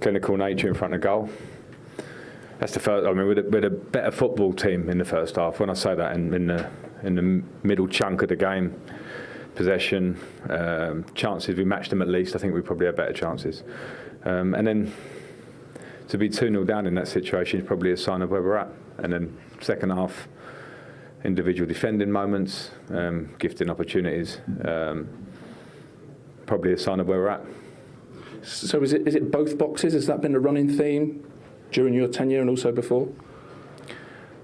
clinical nature in front of goal. That's the first. I mean, we're a better football team in the first half. When I say that, in the middle chunk of the game, possession, chances, we matched them at least. I think we probably had better chances. And then to be 2-0 down in that situation is probably a sign of where we're at. And then second half, individual defending moments, gifting opportunities, probably a sign of where we're at. So is it both boxes? Has that been a running theme during your tenure and also before?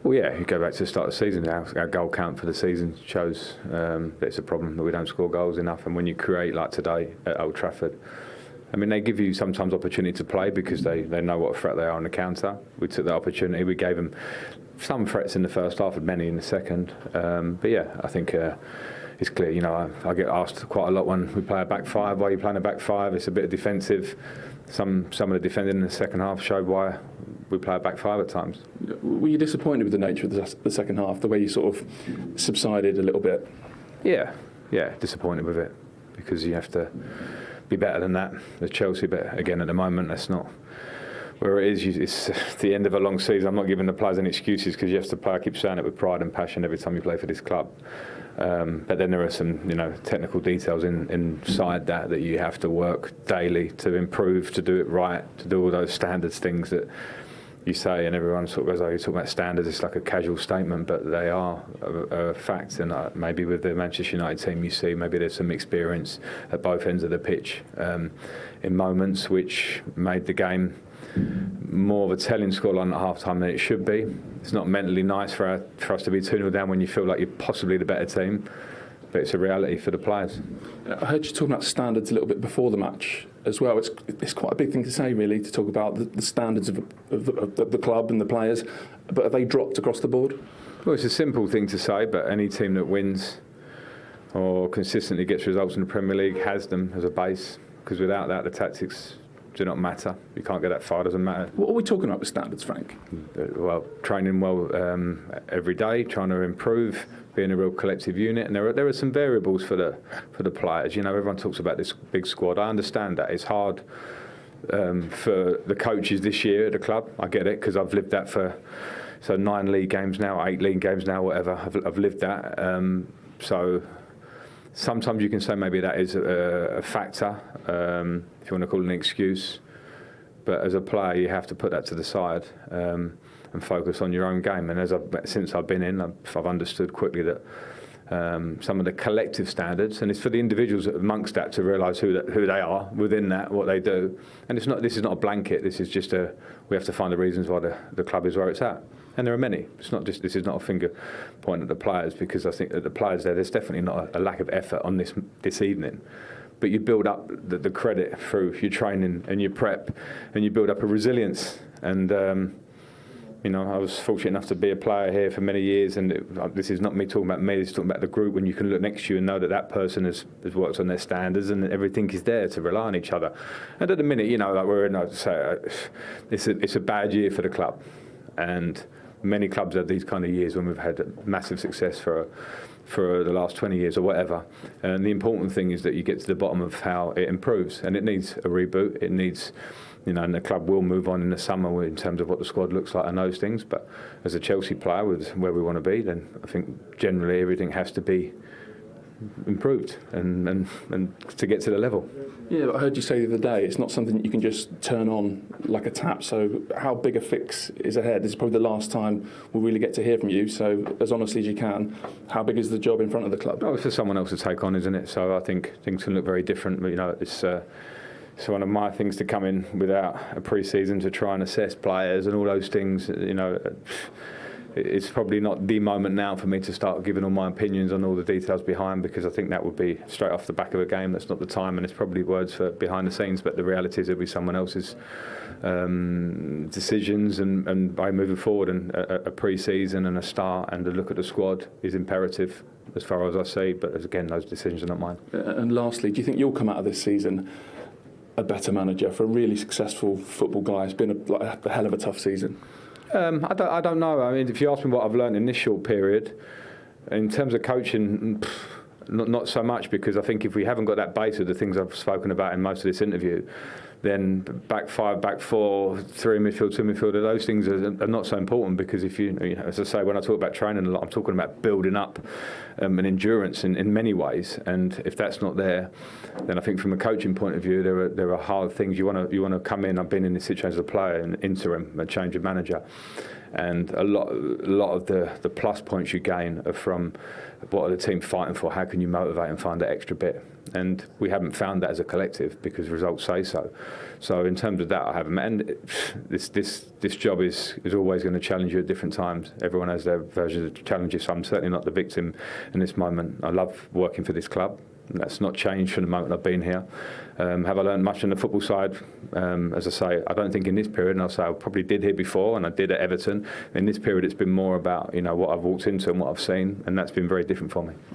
Well, yeah, you go back to the start of the season, our goal count for the season shows that it's a problem that we don't score goals enough. And when you create, like today at Old Trafford, I mean, they give you sometimes opportunity to play because they know what a threat they are on the counter. We took that opportunity. We gave them some threats in the first half and many in the second. But yeah, I think it's clear. You know, I get asked quite a lot when we play a back five, why are you playing a back five? It's a bit of defensive. Some of the defending in the second half showed why we play a back five at times. Were you disappointed with the nature of the second half, the way you sort of subsided a little bit? Yeah, disappointed with it because you have to be better than that. The Chelsea, but again, at the moment, that's not where it is. It's the end of a long season. I'm not giving the players any excuses because you have to play. I keep saying it with pride and passion every time you play for this club. But then there are some, technical details inside that you have to work daily to improve, to do it right, to do all those standards things that you say, and everyone sort of goes, "Oh, you talk about standards." It's like a casual statement, but they are a fact. And maybe with the Manchester United team, you see maybe there's some experience at both ends of the pitch in moments which made the game more of a telling scoreline at half-time than it should be. It's not mentally nice for us to be 2-0 down when you feel like you're possibly the better team, but it's a reality for the players. I heard you talking about standards a little bit before the match as well. It's quite a big thing to say, really, to talk about the standards of the club and the players, but have they dropped across the board? Well, it's a simple thing to say, but any team that wins or consistently gets results in the Premier League has them as a base, because without that, the tactics do not matter. You can't get that far, doesn't matter. What are we talking about with standards, Frank? Well, training well every day, trying to improve, being a real collective unit, and there are some variables for the players. Everyone talks about this big squad. I understand that it's hard for the coaches this year at the club. I get it because I've lived that for 9 league games now, 8 league games now, whatever. I've lived that. So sometimes you can say maybe that is a factor, if you want to call it an excuse. But as a player, you have to put that to the side and focus on your own game. And since I've been in, I've understood quickly that some of the collective standards, and it's for the individuals amongst that to realise who they are within that, what they do. And this is not a blanket. This is just we have to find the reasons why the club is where it's at. And there are many. This is not a finger point at the players, because I think that the players there's definitely not a lack of effort on this evening. But you build up the credit through your training and your prep, and you build up a resilience. And I was fortunate enough to be a player here for many years, and this is not me talking about me, this is talking about the group, when you can look next to you and know that person has worked on their standards and everything is there to rely on each other. And at the minute, like we're in, it's a bad year for the club. And many clubs have these kind of years when we've had massive success for the last 20 years or whatever. And the important thing is that you get to the bottom of how it improves. And it needs a reboot. It needs, and the club will move on in the summer in terms of what the squad looks like and those things. But as a Chelsea player with where we want to be, then I think generally everything has to be improved and to get to the level. Yeah, but I heard you say the other day, it's not something that you can just turn on like a tap. So how big a fix is ahead? This is probably the last time we'll really get to hear from you. So as honestly as you can, how big is the job in front of the club? Oh, it's for someone else to take on, isn't it? So I think things can look very different. But, it's one of my things to come in without a pre-season to try and assess players and all those things. It's probably not the moment now for me to start giving all my opinions on all the details behind, because I think that would be straight off the back of a game. That's not the time, and it's probably words for behind the scenes, but the reality is it'll be someone else's decisions and by moving forward. And a pre-season and a start and a look at the squad is imperative as far as I see, but again, those decisions are not mine. And lastly, do you think you'll come out of this season a better manager for a really successful football guy? It's been a hell of a tough season. I don't know. I mean, if you ask me what I've learned in this short period, in terms of coaching, not so much, because I think if we haven't got that base of the things I've spoken about in most of this interview, then back five, back four, three midfield, two midfielder, those things are not so important, because if you know, as I say, when I talk about training a lot, I'm talking about building up an endurance in many ways. And if that's not there, then I think from a coaching point of view, there are hard things. You want to come in. I've been in this situation as a player, an interim, a change of manager. And a lot of the plus points you gain are from what are the team fighting for? How can you motivate and find that extra bit? And we haven't found that as a collective, because results say so. So in terms of that, I haven't. And this job is always going to challenge you at different times. Everyone has their versions of challenges. So I'm certainly not the victim in this moment. I love working for this club. That's not changed from the moment I've been here. Have I learned much on the football side? As I say, I don't think in this period, and I'll say I probably did here before, and I did at Everton. In this period, it's been more about what I've walked into and what I've seen, and that's been very different for me.